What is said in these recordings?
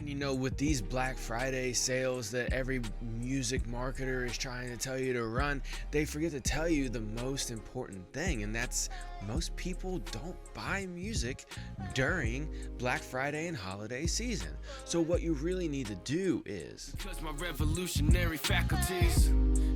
And with these Black Friday sales that every music marketer is trying to tell you to run, they forget to tell you the most important thing, and that's most people don't buy music during Black Friday and holiday season. So what you really need to do is, Cause my revolutionary faculties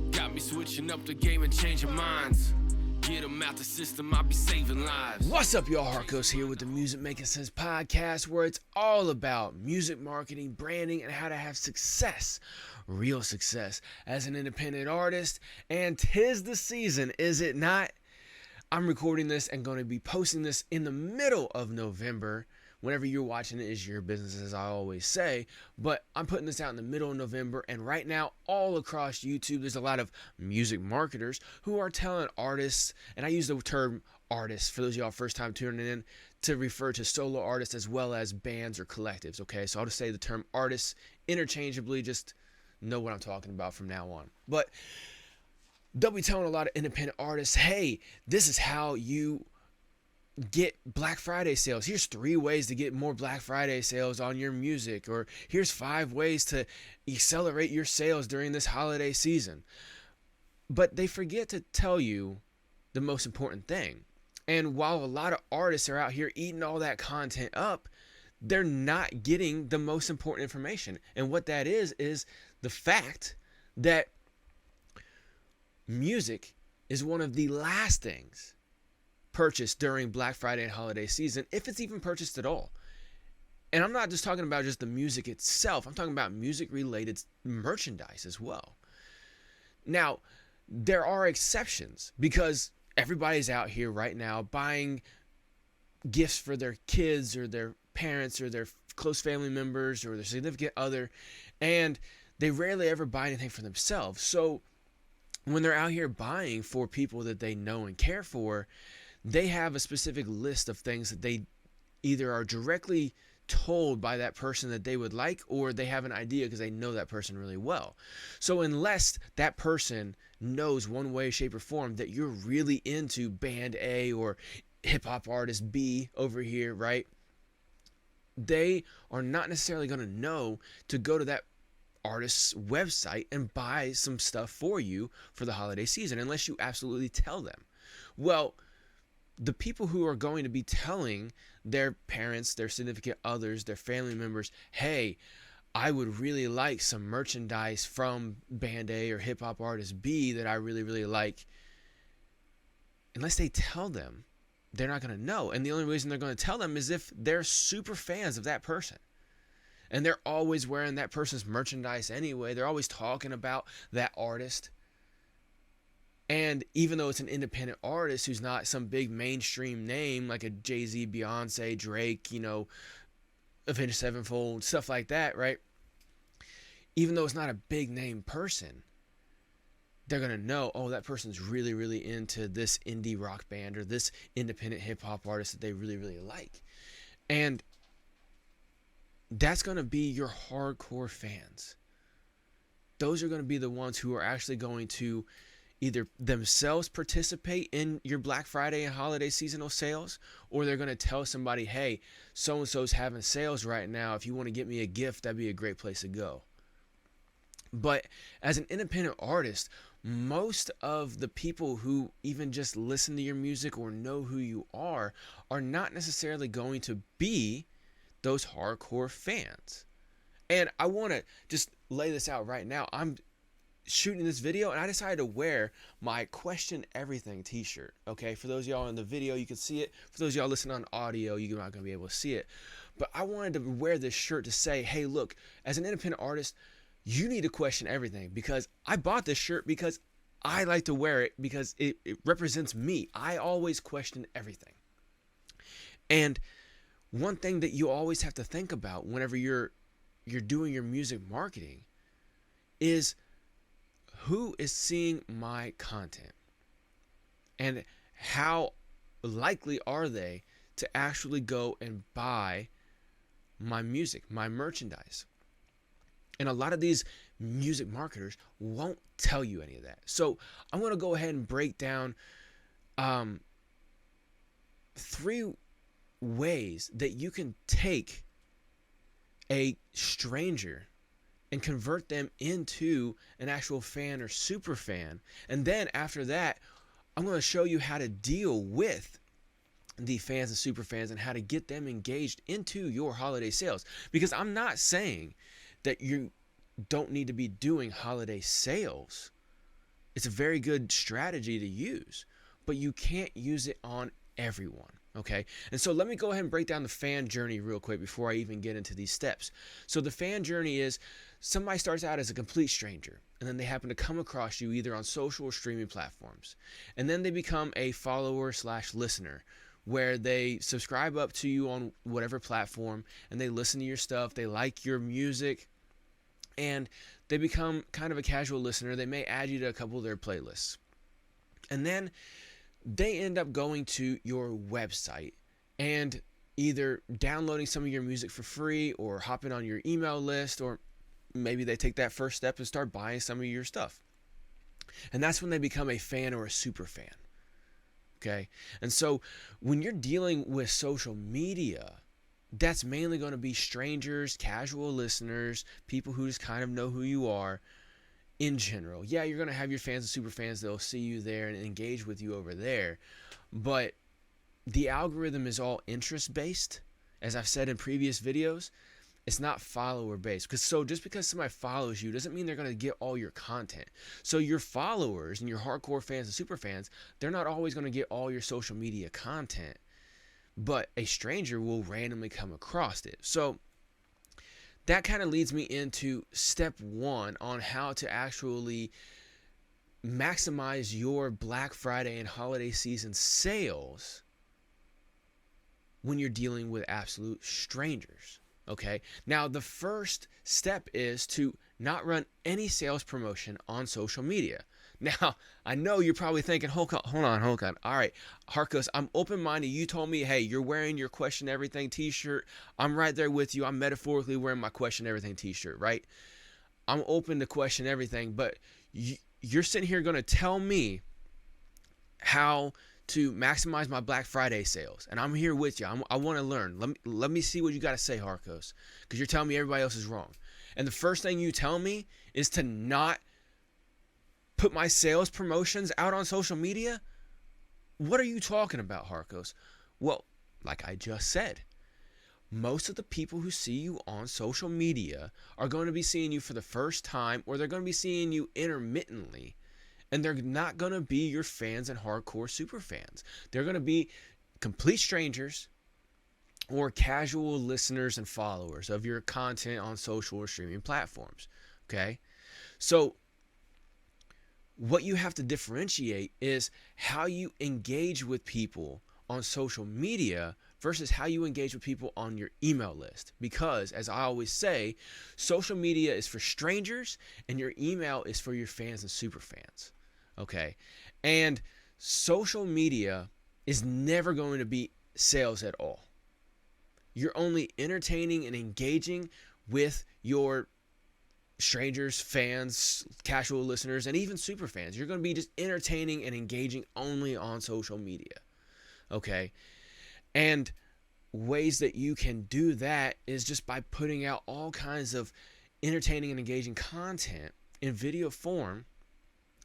got me switching up the game and changing minds. Get them out the system, I'll be saving lives. what's up, y'all? Harkos here with the Music Making Sense podcast, where it's all about music marketing, branding, and how to have success, real success, as an independent artist. And 'tis the season, is it not? I'm recording this and going to be posting this in the middle of November. Whenever you're watching it is your business, as I always say. But I'm putting this out in the middle of November, and right now, all across YouTube, there's a lot of music marketers who are telling artists, and I use the term artists for those of y'all first time tuning in, to refer to solo artists as well as bands or collectives, okay? So I'll just say the term artists interchangeably, just know what I'm talking about from now on. But they'll be telling a lot of independent artists, hey, this is how you get Black Friday sales. Here's 3 ways to get more Black Friday sales on your music, or here's 5 ways to accelerate your sales during this holiday season. But they forget to tell you the most important thing. And while a lot of artists are out here eating all that content up, they're not getting the most important information. And what that is the fact that music is one of the last things purchased during Black Friday and holiday season, if it's even purchased at all. And I'm not just talking about just the music itself, I'm talking about music related merchandise as well. Now, there are exceptions, because everybody's out here right now buying gifts for their kids or their parents or their close family members or their significant other, and they rarely ever buy anything for themselves. So when they're out here buying for people that they know and care for, they have a specific list of things that they either are directly told by that person that they would like, or they have an idea because they know that person really well. So unless that person knows one way, shape, or form that you're really into band A or hip hop artist B over here, right? They are not necessarily going to know to go to that artist's website and buy some stuff for you for the holiday season, unless you absolutely tell them. Well, the people who are going to be telling their parents, their significant others, their family members, hey, I would really like some merchandise from band A or hip hop artist B that I really, really like, unless they tell them, they're not going to know. And the only reason they're going to tell them is if they're super fans of that person. And they're always wearing that person's merchandise anyway. They're always talking about that artist. And even though it's an independent artist who's not some big mainstream name like a Jay-Z, Beyonce, Drake, Avenged Sevenfold, stuff like that, right? Even though it's not a big name person, they're going to know, oh, that person's really, really into this indie rock band or this independent hip hop artist that they really, really like. And that's going to be your hardcore fans. Those are going to be the ones who are actually going to either themselves participate in your Black Friday and holiday seasonal sales, or they're going to tell somebody, hey, so-and-so's having sales right now. If you want to get me a gift, that'd be a great place to go. But as an independent artist, most of the people who even just listen to your music or know who you are not necessarily going to be those hardcore fans. And I want to just lay this out right now. I'm shooting this video and I decided to wear my Question Everything t-shirt. Okay, for those of y'all in the video, you can see it. For those of y'all listening on audio, you're not going to be able to see it. But I wanted to wear this shirt to say, hey, look, as an independent artist, you need to question everything, because I bought this shirt because I like to wear it because it represents me. I always question everything. And one thing that you always have to think about whenever you're doing your music marketing is, who is seeing my content, and how likely are they to actually go and buy my music, my merchandise? And a lot of these music marketers won't tell you any of that. So I'm going to go ahead and break down 3 ways that you can take a stranger and convert them into an actual fan or super fan. And then after that, I'm going to show you how to deal with the fans and super fans and how to get them engaged into your holiday sales. Because I'm not saying that you don't need to be doing holiday sales. It's a very good strategy to use, but you can't use it on everyone. Okay, and so let me go ahead and break down the fan journey real quick before I even get into these steps. So the fan journey is somebody starts out as a complete stranger, and then they happen to come across you either on social or streaming platforms, and then they become a follower / listener, where they subscribe up to you on whatever platform, and they listen to your stuff, they like your music, and they become kind of a casual listener. They may add you to a couple of their playlists, and then they end up going to your website and either downloading some of your music for free or hopping on your email list, or maybe they take that first step and start buying some of your stuff. And that's when they become a fan or a super fan. Okay? And so when you're dealing with social media, that's mainly going to be strangers, casual listeners, people who just kind of know who you are. In general, yeah, you're going to have your fans and super fans that'll see you there and engage with you over there, but the algorithm is all interest based. As I've said in previous videos, it's not follower based. Just because somebody follows you doesn't mean they're going to get all your content. So your followers and your hardcore fans and super fans, they're not always going to get all your social media content, but a stranger will randomly come across it. So that kind of leads me into step 1 on how to actually maximize your Black Friday and holiday season sales when you're dealing with absolute strangers. Okay, now the first step is to not run any sales promotion on social media. Now, I know you're probably thinking, hold on. All right, Harkos, I'm open-minded. You told me, hey, you're wearing your Question Everything t-shirt. I'm right there with you. I'm metaphorically wearing my Question Everything t-shirt, right? I'm open to question everything, but you're sitting here going to tell me how to maximize my Black Friday sales, and I'm here with you. I want to learn. Let me see what you got to say, Harkos, because you're telling me everybody else is wrong. And the first thing you tell me is to not put my sales promotions out on social media? What are you talking about, Harkos? Well, like I just said, most of the people who see you on social media are going to be seeing you for the first time, or they're going to be seeing you intermittently, and they're not going to be your fans and hardcore super fans. They're going to be complete strangers or casual listeners and followers of your content on social or streaming platforms. Okay? So what you have to differentiate is how you engage with people on social media versus how you engage with people on your email list. Because, as I always say, social media is for strangers and your email is for your fans and super fans. Okay? And social media is never going to be sales at all. You're only entertaining and engaging with your strangers, fans, casual listeners, and even super fans. You're going to be just entertaining and engaging only on social media. Okay? And ways that you can do that is just by putting out all kinds of entertaining and engaging content in video form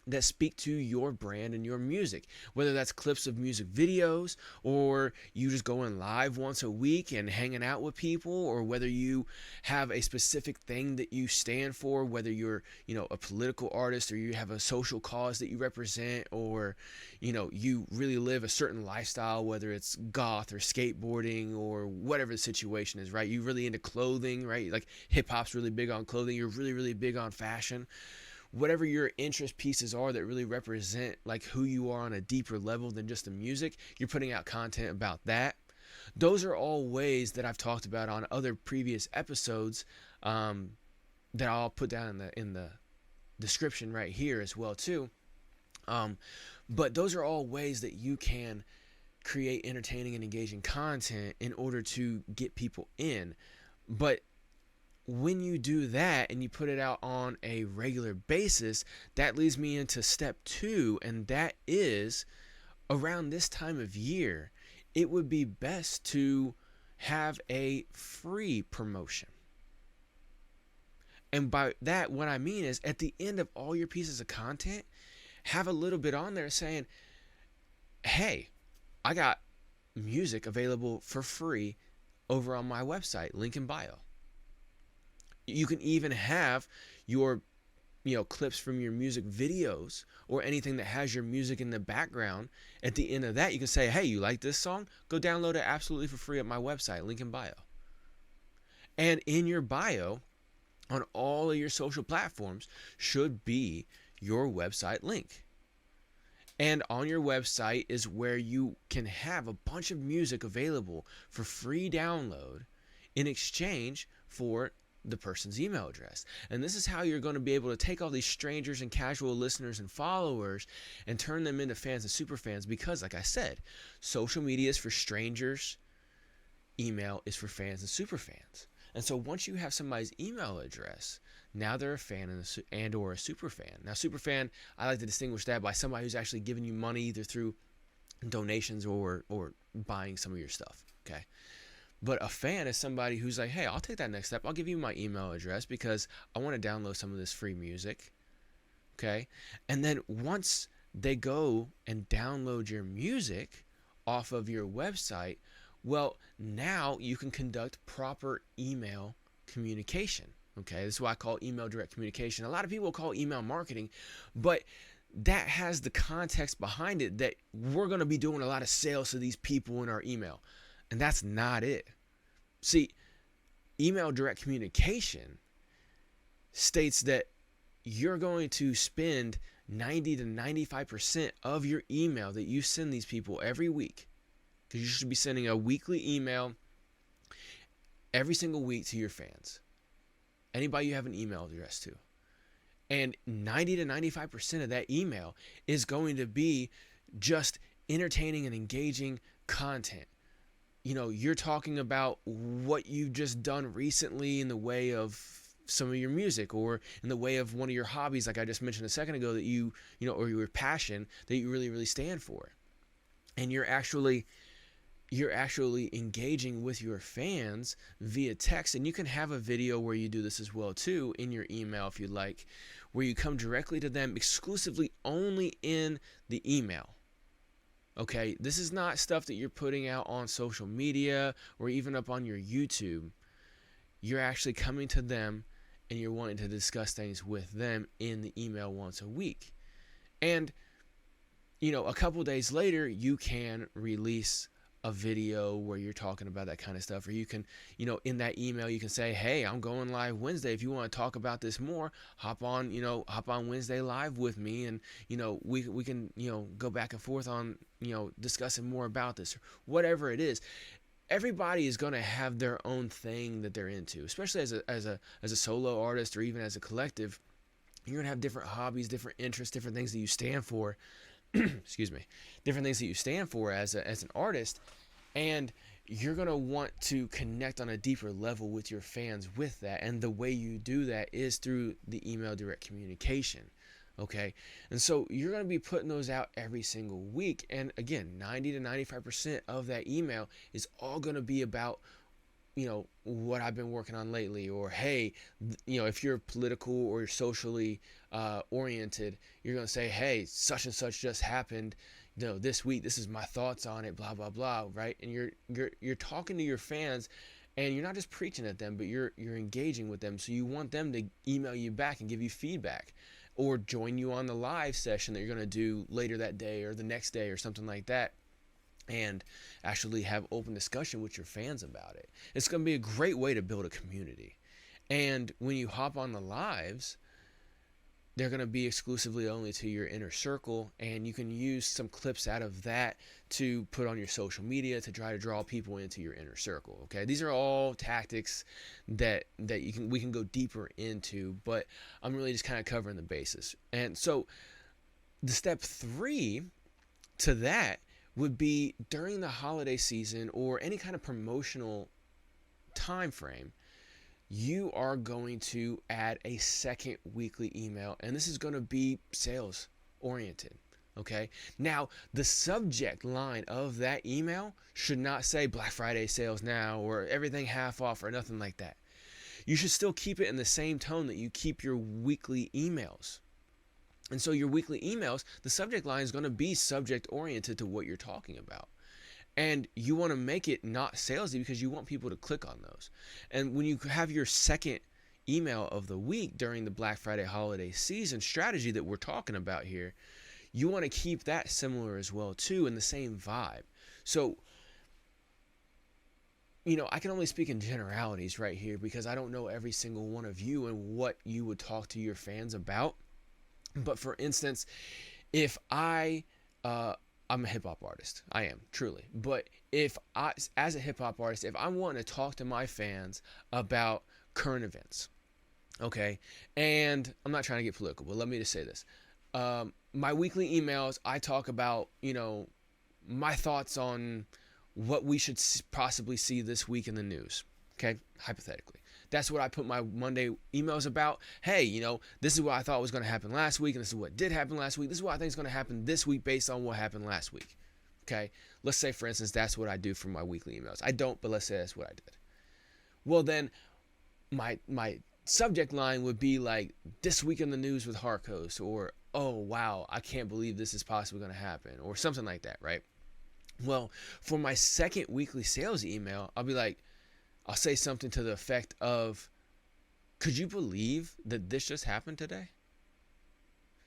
that speak to your brand and your music, whether that's clips of music videos, or you just going live once a week and hanging out with people, or whether you have a specific thing that you stand for, whether you're, a political artist, or you have a social cause that you represent, or, you really live a certain lifestyle, whether it's goth or skateboarding or whatever the situation is, right? You're really into clothing, right? Like hip hop's really big on clothing. You're really, really big on fashion. Whatever your interest pieces are that really represent like who you are on a deeper level than just the music, you're putting out content about that. Those are all ways that I've talked about on other previous episodes that I'll put down in the description right here as well too. But those are all ways that you can create entertaining and engaging content in order to get people in. But when you do that and you put it out on a regular basis, that leads me into step 2, and that is around this time of year, it would be best to have a free promotion. And by that, what I mean is at the end of all your pieces of content, have a little bit on there saying, hey, I got music available for free over on my website, link in bio. You can even have your clips from your music videos or anything that has your music in the background. At the end of that, you can say, hey, you like this song? Go download it absolutely for free at my website, link in bio. And in your bio on all of your social platforms should be your website link. And on your website is where you can have a bunch of music available for free download in exchange for the person's email address. And this is how you're going to be able to take all these strangers and casual listeners and followers and turn them into fans and super fans, because like I said, social media is for strangers, email is for fans and super fans. And so once you have somebody's email address, now they're a fan and or a super fan. Now, super fan, I like to distinguish that by somebody who's actually giving you money either through donations or buying some of your stuff, okay? But a fan is somebody who's like, hey, I'll take that next step. I'll give you my email address because I want to download some of this free music, okay? And then once they go and download your music off of your website, well, now you can conduct proper email communication. Okay, this is what I call email direct communication. A lot of people call email marketing, but that has the context behind it that we're going to be doing a lot of sales to these people in our email. And that's not it. See, email direct communication states that you're going to spend 90 to 95% of your email that you send these people every week, because you should be sending a weekly email every single week to your fans. Anybody you have an email address to. And 90 to 95% of that email is going to be just entertaining and engaging content. You're talking about what you've just done recently in the way of some of your music, or in the way of one of your hobbies, like I just mentioned a second ago, that or your passion that you really, really stand for. And you're actually engaging with your fans via text. And you can have a video where you do this as well too in your email if you'd like, where you come directly to them exclusively only in the email. Okay, this is not stuff that you're putting out on social media or even up on your YouTube. You're actually coming to them and you're wanting to discuss things with them in the email once a week. And a couple days later, you can release a video where you're talking about that kind of stuff, or you can, in that email, you can say, hey, I'm going live Wednesday. If you want to talk about this more, hop on Wednesday live with me, and, we can, go back and forth on, discussing more about this, or whatever it is. Everybody is going to have their own thing that they're into, especially as a solo artist, or even as a collective. You're going to have different hobbies, different interests, different things that you stand for. Excuse me, different things that you stand for as an artist, and you're going to want to connect on a deeper level with your fans with that. And the way you do that is through the email direct communication. Okay. And so you're going to be putting those out every single week. And again, 90 to 95% of that email is all going to be about, what I've been working on lately, or, hey, if you're political or you're socially oriented, you're going to say, hey, such and such just happened, this week, this is my thoughts on it, blah, blah, blah. Right. And you're talking to your fans, and you're not just preaching at them, but you're engaging with them. So you want them to email you back and give you feedback, or join you on the live session that you're going to do later that day or the next day or something like that, and actually have open discussion with your fans about it. It's going to be a great way to build a community. And when you hop on the lives, they're going to be exclusively only to your inner circle, and you can use some clips out of that to put on your social media to try to draw people into your inner circle. Okay, these are all tactics that we can go deeper into, but I'm really just kind of covering the basis. And so the step 3 to that would be during the holiday season or any kind of promotional time frame, you are going to add a second weekly email, and this is going to be sales oriented. Okay. Now, the subject line of that email should not say Black Friday sales now or everything half off or nothing like that. you should still keep it in the same tone that you keep your weekly emails. And so your weekly emails, the subject line is going to be subject oriented to what you're talking about. And you want to make it not salesy because you want people to click on those. And when you have your second email of the week during the Black Friday holiday season strategy that we're talking about here, you want to keep that similar as well too, in the same vibe. So, I can only speak in generalities right here because I don't know every single one of you and what you would talk to your fans about. But for instance, if I'm a hip hop artist, I am truly. But as a hip hop artist, if I'm wanting to talk to my fans about current events, okay, and I'm not trying to get political, but let me just say this: my weekly emails, I talk about my thoughts on what we should possibly see this week in the news. Okay, hypothetically. That's what I put my Monday emails about. Hey, this is what I thought was going to happen last week, and this is what did happen last week. This is what I think is going to happen this week based on what happened last week. Okay? Let's say, for instance, that's what I do for my weekly emails. I don't, but let's say that's what I did. Well, then my subject line would be like, this week in the news with Harkos, or, oh, wow, I can't believe this is possibly going to happen, or something like that, right? Well, for my second weekly sales email, I'll say something to the effect of, could you believe that this just happened today?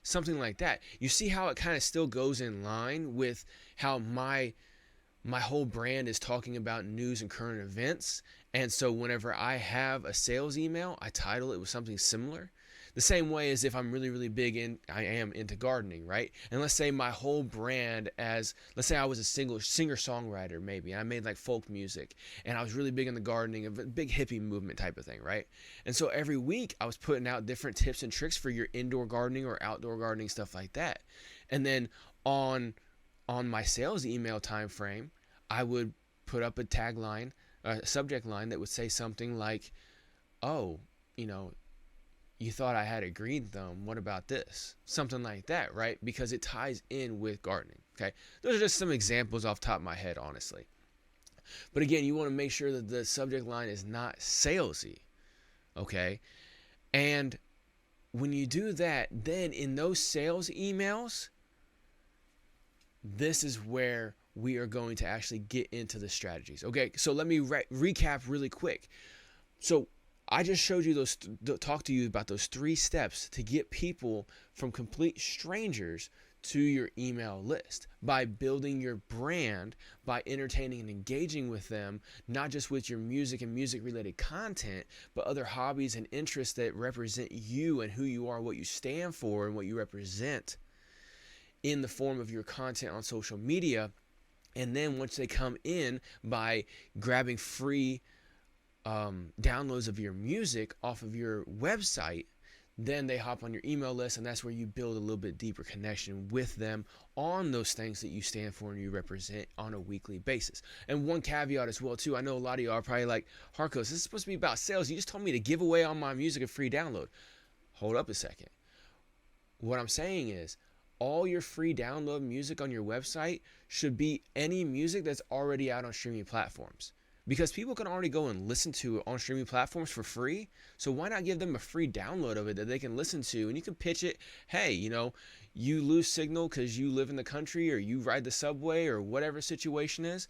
Something like that. You see how it kind of still goes in line with how my whole brand is talking about news and current events. And so whenever I have a sales email, I title it with something similar. The same way as if I'm really, really big I am into gardening, right? And let's say my whole brand let's say I was a singer-songwriter maybe, and I made like folk music, and I was really big in the gardening, a big hippie movement type of thing, right? And so every week I was putting out different tips and tricks for your indoor gardening or outdoor gardening, stuff like that. And then on my sales email time frame, I would put up a tagline, a subject line that would say something like, oh, you thought I had a green thumb. What about this? Something like that, right? Because it ties in with gardening, okay? Those are just some examples off the top of my head, honestly. But again, you want to make sure that the subject line is not salesy, okay? And when you do that, then in those sales emails, this is where we are going to actually get into the strategies, okay? So let me recap really quick. So I just showed you talked to you about those 3 steps to get people from complete strangers to your email list by building your brand, by entertaining and engaging with them, not just with your music and music related content, but other hobbies and interests that represent you and who you are, what you stand for, and what you represent in the form of your content on social media. And then once they come in, by grabbing free downloads of your music off of your website, then they hop on your email list, and that's where you build a little bit deeper connection with them on those things that you stand for and you represent on a weekly basis. And one caveat as well too, I know a lot of y'all are probably like, Harkos, this is supposed to be about sales. You just told me to give away all my music a free download. Hold up a second. What I'm saying is, all your free download music on your website should be any music that's already out on streaming platforms. Because people can already go and listen to it on streaming platforms for free. So why not give them a free download of it that they can listen to? And you can pitch it, hey, you lose signal because you live in the country, or you ride the subway, or whatever situation is.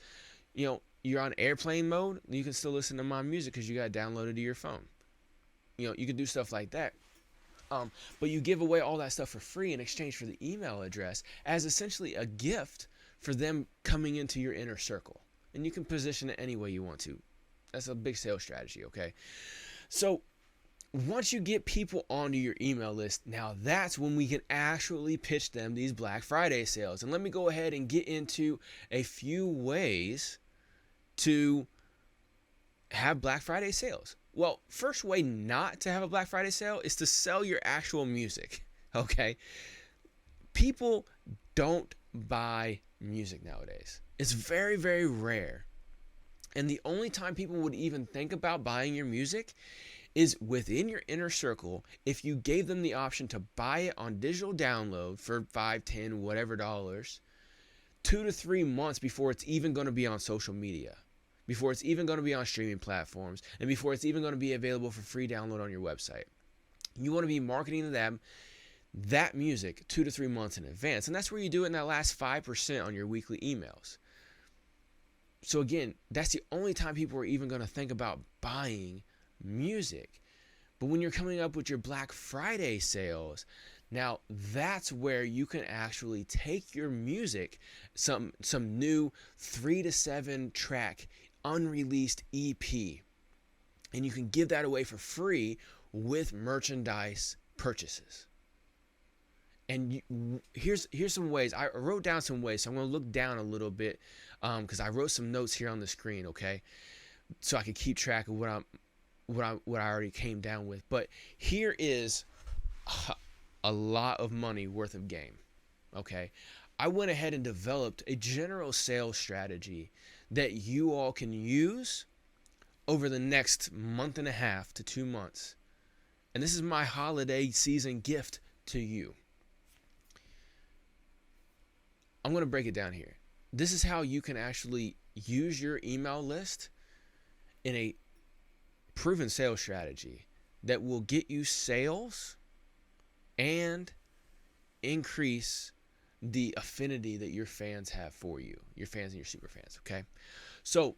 You're on airplane mode, you can still listen to my music because you got it downloaded to your phone. You can do stuff like that. But you give away all that stuff for free in exchange for the email address as essentially a gift for them coming into your inner circle. And you can position it any way you want to. That's a big sales strategy, okay? So once you get people onto your email list, now that's when we can actually pitch them these Black Friday sales. And let me go ahead and get into a few ways to have Black Friday sales. Well, first way not to have a Black Friday sale is to sell your actual music, okay? People don't buy music nowadays. It's very, very rare. And the only time people would even think about buying your music is within your inner circle if you gave them the option to buy it on digital download for $5, $10, whatever dollars, 2 to 3 months before it's even going to be on social media. before it's even going to be on streaming platforms, and before it's even going to be available for free download on your website. You want to be marketing to them that music 2 to 3 months in advance. And that's where you do it in that last 5% on your weekly emails. So again, that's the only time people are even going to think about buying music. But when you're coming up with your Black Friday sales, now that's where you can actually take your music, some new 3 to 7 track unreleased EP, and you can give that away for free with merchandise purchases. And here's some ways. I wrote down some ways, so I'm going to look down a little bit because I wrote some notes here on the screen, okay, so I can keep track of what I already came down with. But here is a lot of money worth of game, okay. I went ahead and developed a general sales strategy that you all can use over the next month and a half to 2 months. And this is my holiday season gift to you. I'm going to break it down here. This is how you can actually use your email list in a proven sales strategy that will get you sales and increase the affinity that your fans have for you, your fans and your super fans, okay? So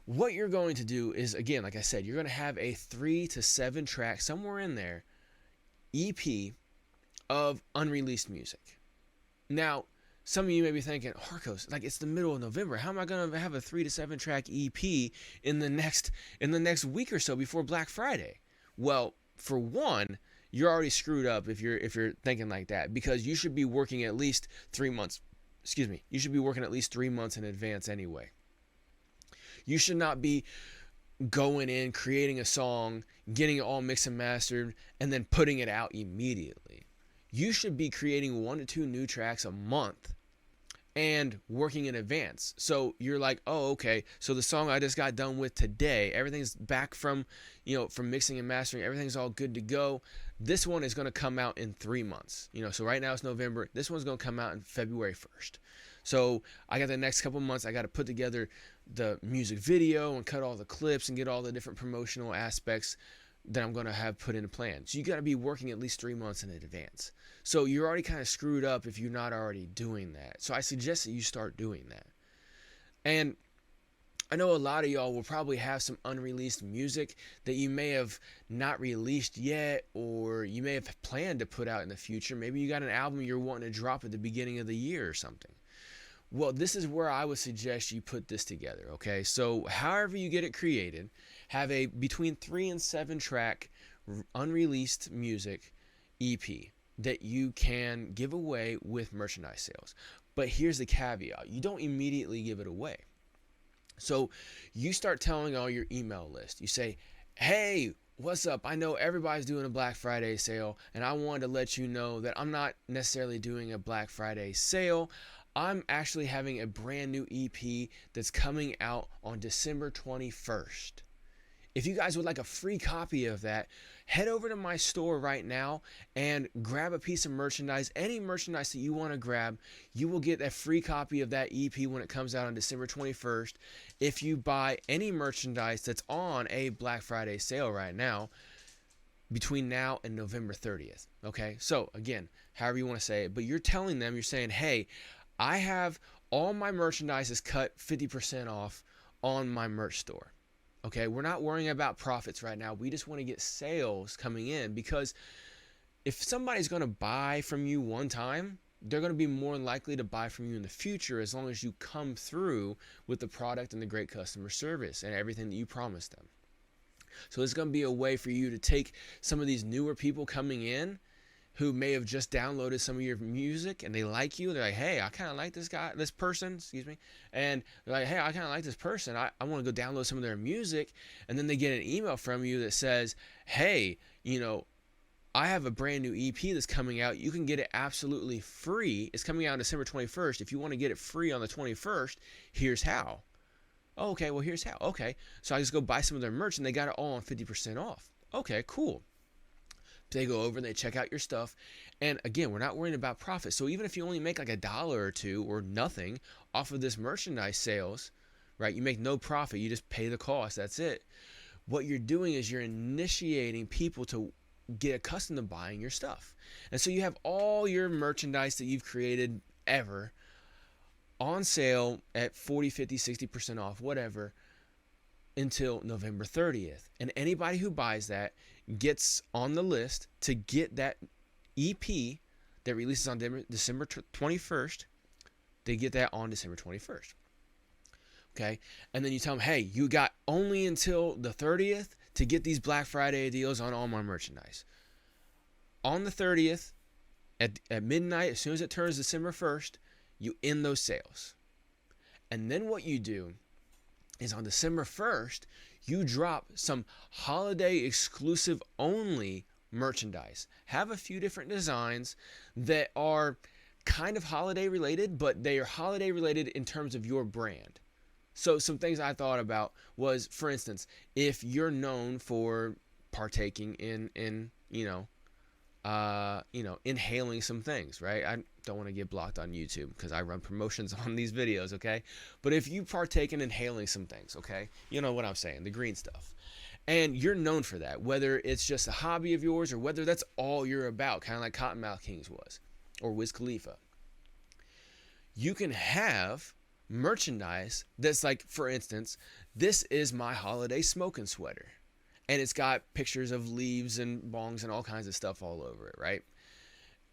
what you're going to do is, again, like I said, you're going to have a 3 to 7 track, somewhere in there, EP of unreleased music. Now, some of you may be thinking, Harkos, like it's the middle of November. How am I going to have a 3 to 7 track EP in the next week or so before Black Friday? Well, for one, you're already screwed up if you're thinking like that, because you should be working at least 3 months. You should be working at least 3 months in advance anyway. You should not be going in, creating a song, getting it all mixed and mastered, and then putting it out immediately. You should be creating 1 to 2 new tracks a month and working in advance. So you're like, oh, okay, so the song I just got done with today, everything's back from mixing and mastering, everything's all good to go. This one is going to come out in 3 months. So right now it's November. This one's going to come out in February 1st. So I got the next couple months. I got to put together the music video and cut all the clips and get all the different promotional aspects that I'm going to have put into plan. So you got to be working at least 3 months in advance. So you're already kind of screwed up if you're not already doing that. So I suggest that you start doing that. And I know a lot of y'all will probably have some unreleased music that you may have not released yet, or you may have planned to put out in the future. Maybe you got an album you're wanting to drop at the beginning of the year or something. Well, this is where I would suggest you put this together, okay? So however you get it created, have a between 3 and 7 track unreleased music EP that you can give away with merchandise sales. But here's the caveat. You don't immediately give it away. So you start telling all your email list. You say, hey, what's up? I know everybody's doing a Black Friday sale, and I wanted to let you know that I'm not necessarily doing a Black Friday sale. I'm actually having a brand new EP that's coming out on December 21st. If you guys would like a free copy of that, head over to my store right now and grab a piece of merchandise. Any merchandise that you want to grab, you will get a free copy of that EP when it comes out on December 21st. If you buy any merchandise that's on a Black Friday sale right now, between now and November 30th. Okay, so again, however you want to say it, but you're telling them, you're saying, hey, I have all my merchandise is cut 50% off on my merch store. Okay, we're not worrying about profits right now. We just want to get sales coming in, because if somebody's going to buy from you one time, they're going to be more likely to buy from you in the future, as long as you come through with the product and the great customer service and everything that you promised them. So it's going to be a way for you to take some of these newer people coming in who may have just downloaded some of your music and they like you. They're like, hey, I kind of like this person, and they're like, hey, I kind of like this person. I want to go download some of their music. And then they get an email from you that says, hey, I have a brand new EP that's coming out. You can get it absolutely free. It's coming out on December 21st. If you want to get it free on the 21st, here's how. Oh, okay, well, here's how. Okay, so I just go buy some of their merch, and they got it all on 50% off. Okay, cool. They go over and they check out your stuff. And again, we're not worrying about profit. So even if you only make like $1 or $2 or nothing off of this merchandise sales right? You make no profit. You just pay the cost. That's it. What you're doing is you're initiating people to get accustomed to buying your stuff. And so you have all your merchandise that you've created ever on sale at 40, 50, 60% off, whatever, until November 30th. And anybody who buys that gets on the list to get that EP that releases on December 21st. They get that on December 21st. Okay? And then you tell them, hey, you got only until the 30th to get these Black Friday deals on all my merchandise. On the 30th, at midnight, as soon as it turns December 1st, you end those sales. And then what you do is on December 1st, you drop some holiday exclusive only merchandise. Have a few different designs that are kind of holiday related, but they are holiday related in terms of your brand. So some things I thought about was, for instance, if you're known for partaking in inhaling some things, right? I don't want to get blocked on YouTube because I run promotions on these videos, okay? But if you partake in inhaling some things, okay? You know what I'm saying, the green stuff. And you're known for that, whether it's just a hobby of yours or whether that's all you're about, kind of like Cottonmouth Kings was, or Wiz Khalifa. You can have merchandise that's like, for instance, this is my holiday smoking sweater. And it's got pictures of leaves and bongs and all kinds of stuff all over it, right?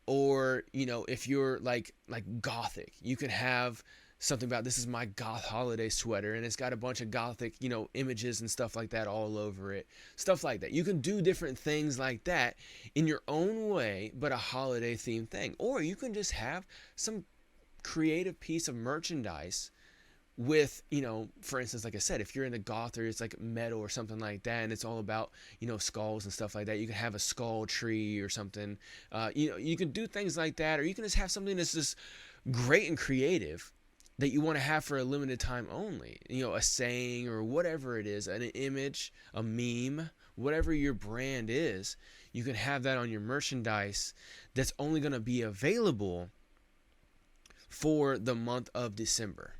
Or, if you're like gothic, you can have something about, this is my goth holiday sweater, and it's got a bunch of gothic, images and stuff like that all over it. Stuff like that. You can do different things like that in your own way, but a holiday themed thing. Or you can just have some creative piece of merchandise with, for instance, like I said, if you're into goth or it's like metal or something like that, and it's all about, skulls and stuff like that, you can have a skull tree or something. You can do things like that, or you can just have something that's just great and creative that you want to have for a limited time only. A saying or whatever it is, an image, a meme, whatever your brand is, you can have that on your merchandise that's only going to be available for the month of December.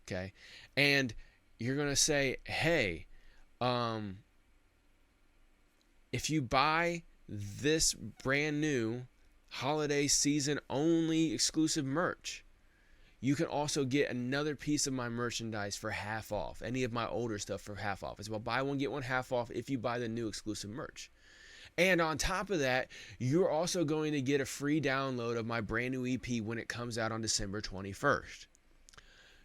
Okay, and you're going to say, hey, if you buy this brand new holiday season only exclusive merch, you can also get another piece of my merchandise for half off. Any of my older stuff for half off. It's about buy one, get one half off if you buy the new exclusive merch. And on top of that, you're also going to get a free download of my brand new EP when it comes out on December 21st.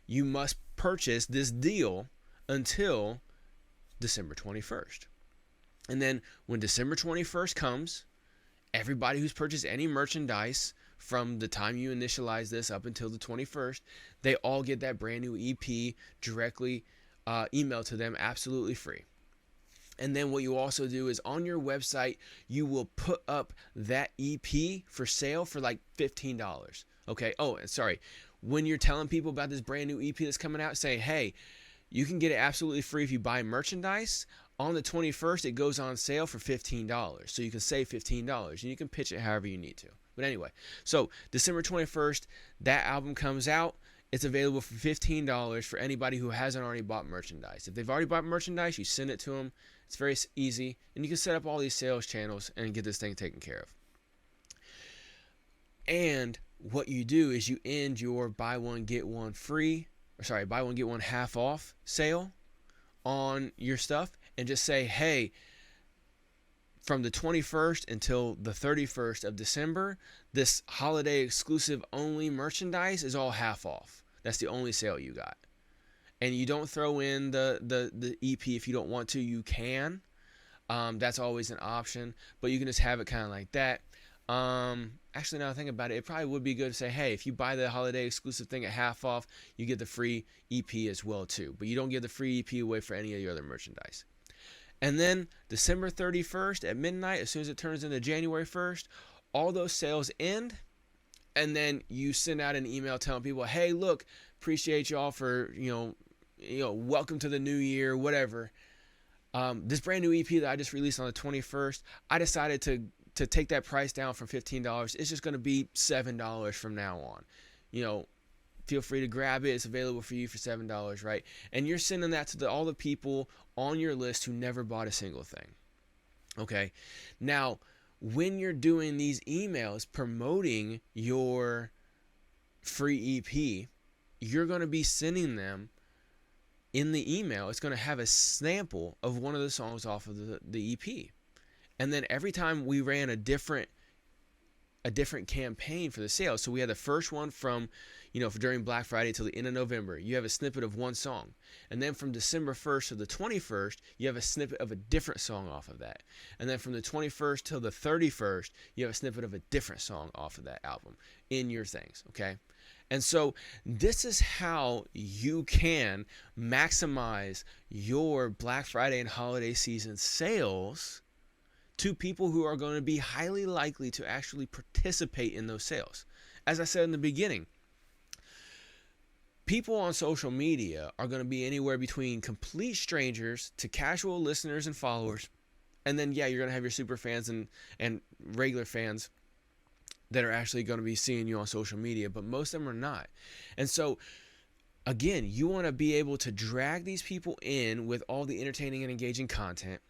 You must purchase this deal until December 21st. And then when December 21st comes, everybody who's purchased any merchandise from the time you initialize this up until the 21st, they all get that brand new EP directly emailed to them absolutely free. And then what you also do is on your website, you will put up that EP for sale for like $15. Okay. Oh, sorry. When you're telling people about this brand new EP that's coming out, say, hey, you can get it absolutely free if you buy merchandise. On the 21st, it goes on sale for $15. So you can save $15 and you can pitch it however you need to. But anyway, so December 21st, that album comes out. It's available for $15 for anybody who hasn't already bought merchandise. If they've already bought merchandise, you send it to them. It's very easy. And you can set up all these sales channels and get this thing taken care of. And what you do is you end your buy one, get one half off sale on your stuff and just say, hey, from the 21st until the 31st of December, this holiday exclusive only merchandise is all half off. That's the only sale you got. And you don't throw in the EP if you don't want to. You can. That's always an option. But you can just have it kind of like that. Actually, now I think about it, it probably would be good to say, hey, if you buy the holiday exclusive thing at half off, you get the free EP as well too. But you don't give the free EP away for any of your other merchandise. And then December 31st at midnight, as soon as it turns into January 1st, all those sales end. And then you send out an email telling people, hey, look, appreciate y'all for, welcome to the new year, whatever. This brand new EP that I just released on the 21st, I decided to take that price down from $15. It's just going to be $7 from now on. feel free to grab it. It's available for you for $7, right? And you're sending that to all the people on your list who never bought a single thing. Okay. Now, when you're doing these emails promoting your free EP, you're going to be sending them in the email. It's going to have a sample of one of the songs off of the EP. And then every time we ran a different campaign for the sales. So we had the first one from, during Black Friday till the end of November, you have a snippet of one song. And then from December 1st to the 21st, you have a snippet of a different song off of that. And then from the 21st till the 31st, you have a snippet of a different song off of that album in your things, okay? And so this is how you can maximize your Black Friday and holiday season sales to people who are going to be highly likely to actually participate in those sales. As I said in the beginning, people on social media are going to be anywhere between complete strangers to casual listeners and followers. And then, you're going to have your super fans and regular fans that are actually going to be seeing you on social media, but most of them are not. And so, again, you want to be able to drag these people in with all the entertaining and engaging content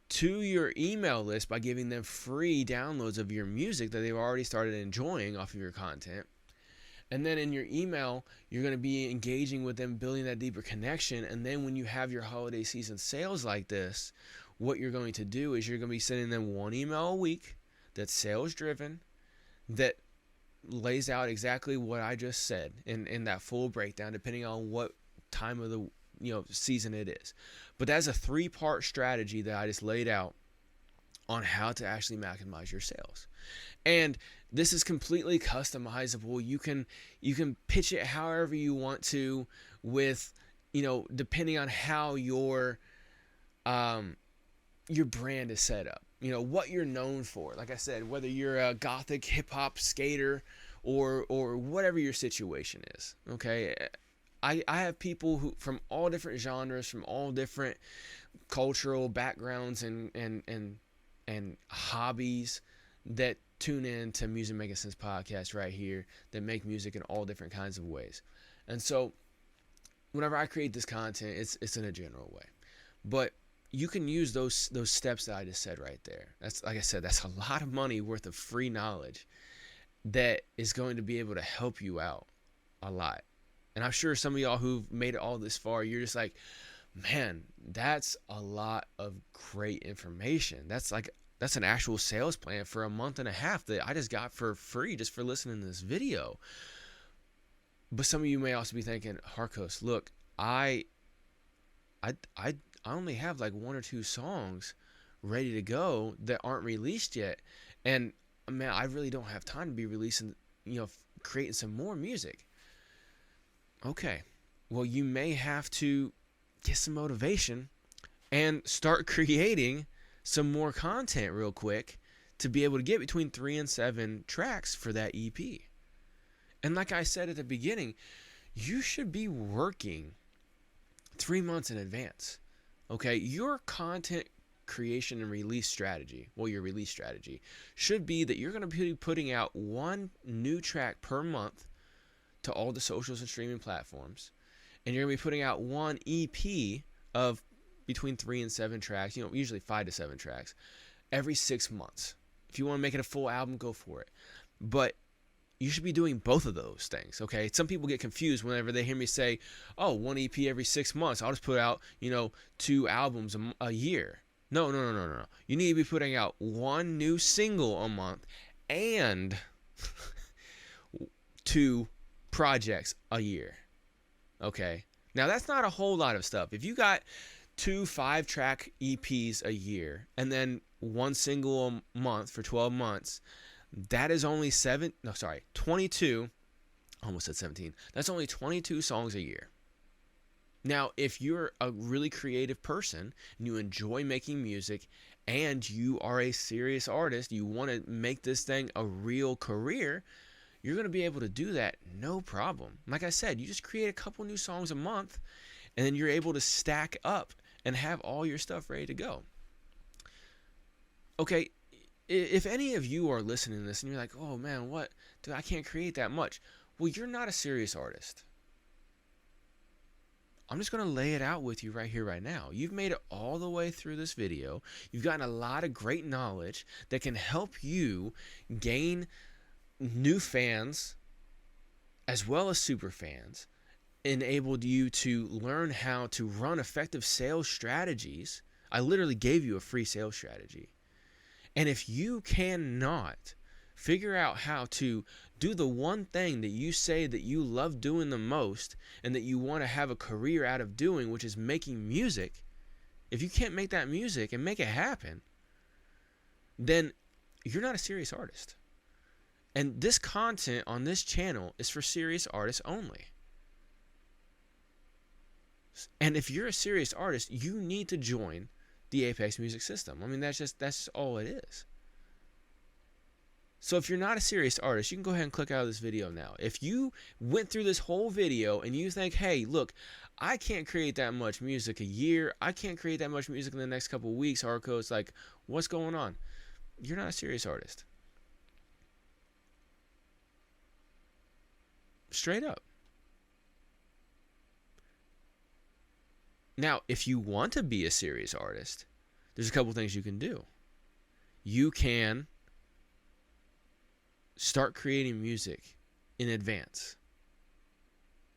to your email list by giving them free downloads of your music that they've already started enjoying off of your content. And then in your email, you're going to be engaging with them, building that deeper connection. And then when you have your holiday season sales like this, what you're going to do is you're going to be sending them one email a week that's sales driven, that lays out exactly what I just said in that full breakdown, depending on what time of the season it is. But that's a 3-part strategy that I just laid out on how to actually maximize your sales. And this is completely customizable. You can pitch it however you want to, with depending on how your brand is set up. What you're known for. Like I said, whether you're a gothic hip hop skater or whatever your situation is. Okay? I have people who from all different genres, from all different cultural backgrounds and hobbies that tune in to Music Making Sense podcast right here, that make music in all different kinds of ways. And so whenever I create this content, it's in a general way. But you can use those steps that I just said right there. That's, like I said, that's a lot of money worth of free knowledge that is going to be able to help you out a lot. And I'm sure some of y'all who've made it all this far, you're just like, man, that's a lot of great information. That's an actual sales plan for a month and a half that I just got for free just for listening to this video. But some of you may also be thinking, Harkos, look, I only have like 1 or 2 songs ready to go that aren't released yet. And man, I really don't have time to be releasing, creating some more music. Okay, well, you may have to get some motivation and start creating some more content real quick to be able to get between 3 and 7 tracks for that EP. And like I said at the beginning, you should be working 3 months in advance. Okay, your content creation and release strategy, your release strategy should be that you're going to be putting out 1 new track per month to all the socials and streaming platforms, and you're going to be putting out 1 EP of between 3 and 7 tracks, usually 5 to 7 tracks, every 6 months. If you want to make it a full album, go for it. But you should be doing both of those things, okay? Some people get confused whenever they hear me say, 1 EP every 6 months. I'll just put out, 2 albums a year. No. You need to be putting out 1 new single a month and 2 projects a year. Okay? Now, that's not a whole lot of stuff. If you got 2 5-track EPs a year and then 1 single a month for 12 months, that is only 22. Almost said 17. That's only 22 songs a year. Now, if you're a really creative person and you enjoy making music and you are a serious artist, you want to make this thing a real career, you're going to be able to do that no problem. Like I said, you just create a couple new songs a month and then you're able to stack up and have all your stuff ready to go. Okay, if any of you are listening to this and you're like, oh man, what? Dude, I can't create that much. Well, you're not a serious artist. I'm just going to lay it out with you right here, right now. You've made it all the way through this video. You've gotten a lot of great knowledge that can help you gain new fans as well as super fans, enabled you to learn how to run effective sales strategies. I literally gave you a free sales strategy. And if you cannot figure out how to do the one thing that you say that you love doing the most and that you want to have a career out of doing, which is making music, if you can't make that music and make it happen, then you're not a serious artist. And this content on this channel is for serious artists only. And if you're a serious artist, you need to join the Apex Music System. I mean, that's just all it is. So if you're not a serious artist, you can go ahead and click out of this video now. If you went through this whole video and you think, hey, look, I can't create that much music a year. I can't create that much music in the next couple of weeks. Hardcode's like, what's going on? You're not a serious artist. Straight up. Now, if you want to be a serious artist, there's a couple things you can do. You can start creating music in advance.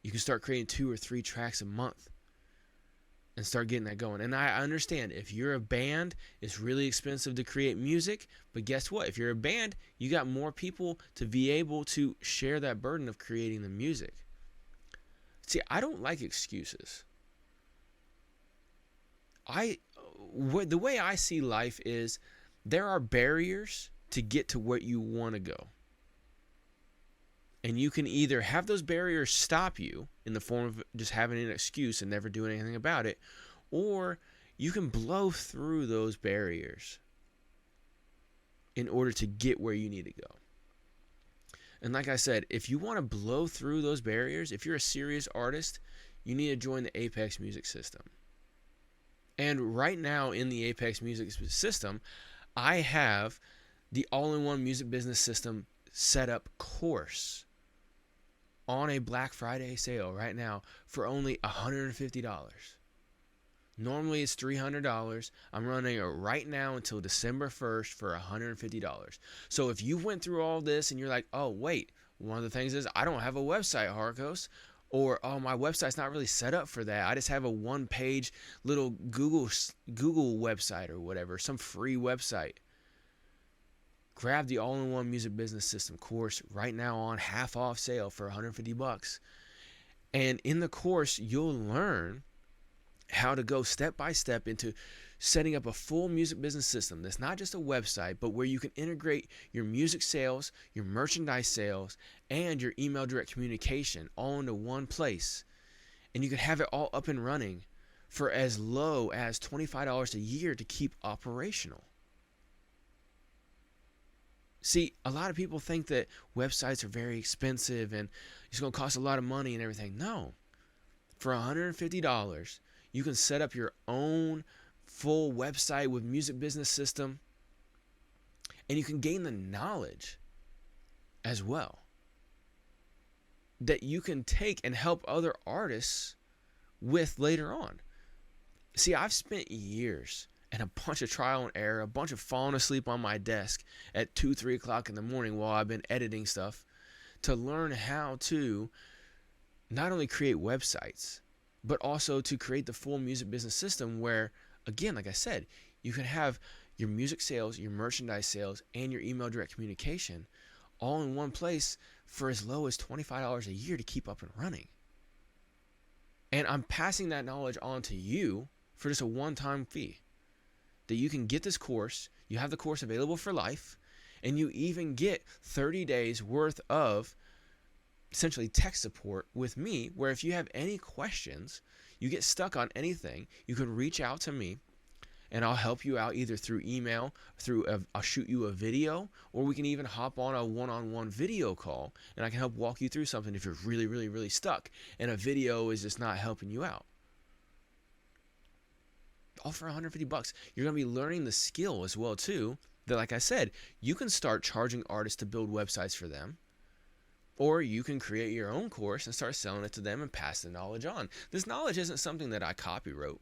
You can start creating 2 or 3 tracks a month and start getting that going. And I understand if you're a band, it's really expensive to create music. But guess what? If you're a band, you got more people to be able to share that burden of creating the music. See, I don't like excuses. The way I see life is there are barriers to get to where you want to go. And you can either have those barriers stop you in the form of just having an excuse and never doing anything about it, or you can blow through those barriers in order to get where you need to go. And like I said, if you want to blow through those barriers, if you're a serious artist, you need to join the Apex Music System. And right now in the Apex Music System, I have the all-in-one music business system setup course on a Black Friday sale right now for only $150. Normally it's $300. I'm running it right now until December 1st for $150. So if you went through all this and you're like, oh wait, one of the things is I don't have a website, Harkos, or oh, my website's not really set up for that. I just have a one-page little Google website or whatever, some free website. Grab the all-in-one music business system course right now on half off sale for $150. And in the course, you'll learn how to go step by step into setting up a full music business system that's not just a website, but where you can integrate your music sales, your merchandise sales, and your email direct communication all into one place. And you can have it all up and running for as low as $25 a year to keep operational. See, a lot of people think that websites are very expensive and it's going to cost a lot of money and everything. No. For $150, you can set up your own full website with music business system, and you can gain the knowledge as well that you can take and help other artists with later on. See, I've spent years and a bunch of trial and error, a bunch of falling asleep on my desk at 2, 3 o'clock in the morning while I've been editing stuff to learn how to not only create websites, but also to create the full music business system where, again, like I said, you can have your music sales, your merchandise sales, and your email direct communication all in one place for as low as $25 a year to keep up and running. And I'm passing that knowledge on to you for just a one-time fee. That you can get this course, you have the course available for life, and you even get 30 days worth of essentially tech support with me, where if you have any questions, you get stuck on anything, you can reach out to me and I'll help you out either through email, I'll shoot you a video, or we can even hop on a one-on-one video call and I can help walk you through something if you're really, really, really stuck and a video is just not helping you out. All for $150. You're going to be learning the skill as well too, that like I said, you can start charging artists to build websites for them. Or you can create your own course and start selling it to them and pass the knowledge on. This knowledge isn't something that I copywrote.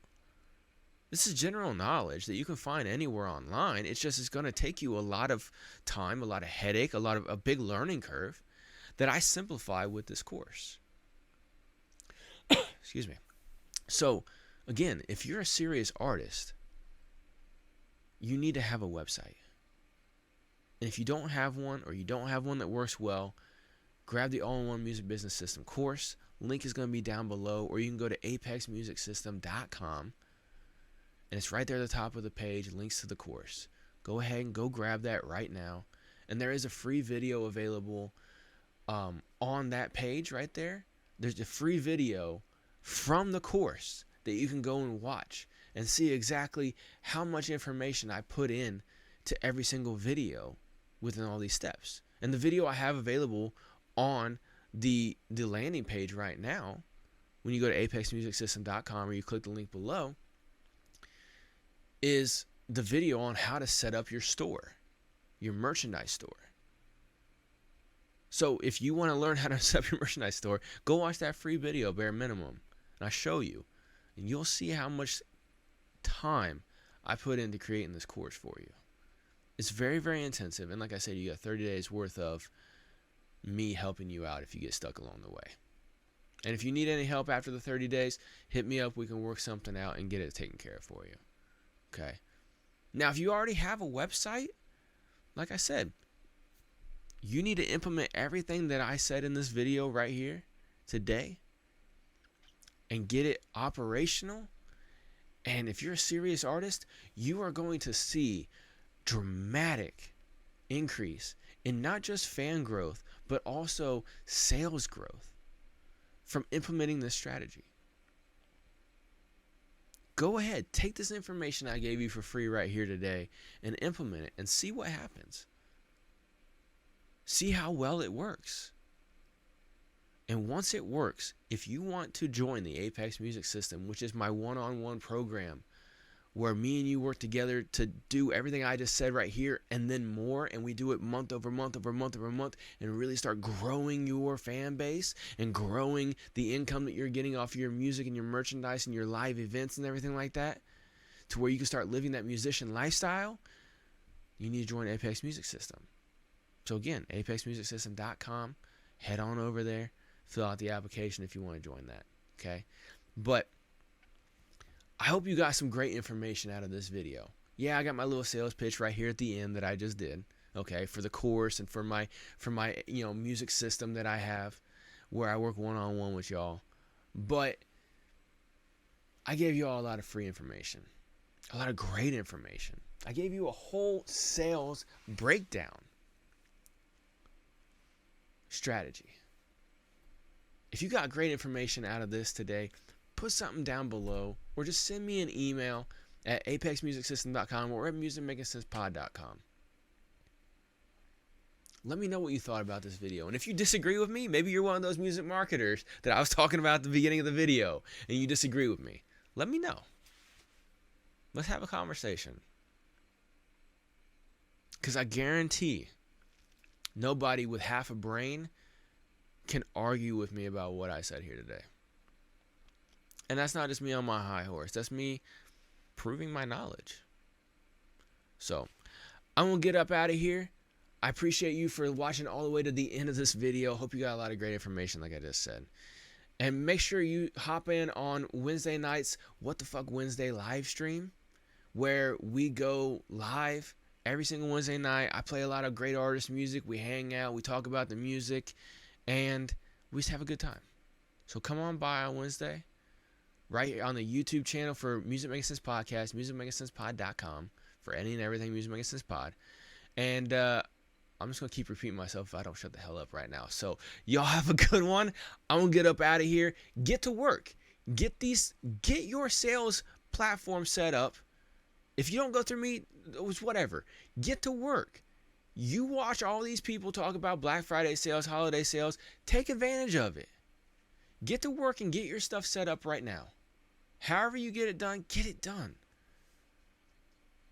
This is general knowledge that you can find anywhere online. It's going to take you a lot of time, a lot of headache, a big learning curve that I simplify with this course. Excuse me. So, again, if you're a serious artist, you need to have a website. And if you don't have one, or you don't have one that works well, grab the All-in-One Music Business System course. Link is going to be down below, or you can go to apexmusicsystem.com, and it's right there at the top of the page, links to the course. Go ahead and go grab that right now. And there is a free video available on that page right there. There's a free video from the course that you can go and watch and see exactly how much information I put in to every single video within all these steps. And the video I have available on the landing page right now, when you go to apexmusicsystem.com or you click the link below, is the video on how to set up your store, your merchandise store. So if you want to learn how to set up your merchandise store, go watch that free video, bare minimum, and I show you, and you'll see how much time I put into creating this course for you. It's very, very intensive, and like I said, you got 30 days worth of me helping you out if you get stuck along the way. And if you need any help after the 30 days, hit me up. We can work something out and get it taken care of for you. Okay. Now, if you already have a website, like I said, you need to implement everything that I said in this video right here today and get it operational. And if you're a serious artist, you are going to see dramatic increase in not just fan growth, but also sales growth from implementing this strategy. Go ahead, take this information I gave you for free right here today and implement it and see what happens. See how well it works. And once it works, if you want to join the Apex Music System, which is my one-on-one program, where me and you work together to do everything I just said right here and then more, and we do it month over month over month over month and really start growing your fan base and growing the income that you're getting off your music and your merchandise and your live events and everything like that, to where you can start living that musician lifestyle, you need to join Apex Music System. So again, apexmusicsystem.com, head on over there, fill out the application if you want to join that, okay? But I hope you got some great information out of this video. Yeah, I got my little sales pitch right here at the end that I just did, okay, for the course and for my music system that I have, where I work one-on-one with y'all. But I gave you all a lot of free information, a lot of great information. I gave you a whole sales breakdown strategy. If you got great information out of this today, put something down below, or just send me an email at apexmusicsystem.com or at musicmakingsensepod.com. Let me know what you thought about this video. And if you disagree with me, maybe you're one of those music marketers that I was talking about at the beginning of the video, and you disagree with me. Let me know. Let's have a conversation. Because I guarantee nobody with half a brain can argue with me about what I said here today. And that's not just me on my high horse. That's me proving my knowledge. So, I'm going to get up out of here. I appreciate you for watching all the way to the end of this video. Hope you got a lot of great information like I just said. And make sure you hop in on Wednesday nights, What the Fuck Wednesday live stream, where we go live every single Wednesday night. I play a lot of great artist music. We hang out. We talk about the music. And we just have a good time. So come on by on Wednesday. Right here on the YouTube channel for Music Making Sense Podcast, musicmakingsensepod.com, for any and everything Music Making Sense Pod. And I'm just going to keep repeating myself if I don't shut the hell up right now. So y'all have a good one. I'm going to get up out of here. Get to work. Get your sales platform set up. If you don't go through me, it's whatever. Get to work. You watch all these people talk about Black Friday sales, holiday sales. Take advantage of it. Get to work and get your stuff set up right now. However you get it done, get it done.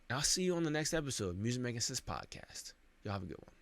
And I'll see you on the next episode of Music Making Sense Podcast. Y'all have a good one.